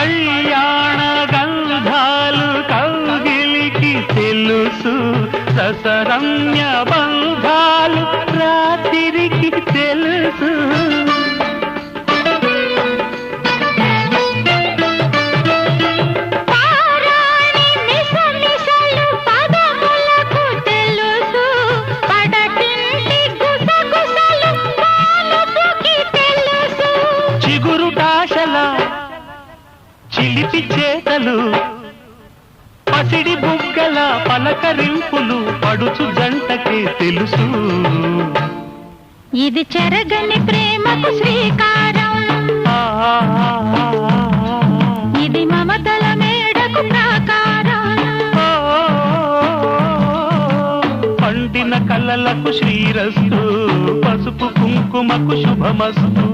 కళ్యాణ గంధాలు కౌగిలికి తెలుసు, రసరమ్య బంధాలు రాత్రికి తెలుసు. చిలిపి చేతలు పసిడి బుగ్గల పలకరింపులు పడుచు జంటకే తెలుసు. ఇది చెరగని ప్రేమకు శ్రీకారం, ఇది మమతల మేడకు ప్రాకారం. పండిన కలలకు శ్రీరస్తు, పసుపు కుంకుమకు శుభమస్తు.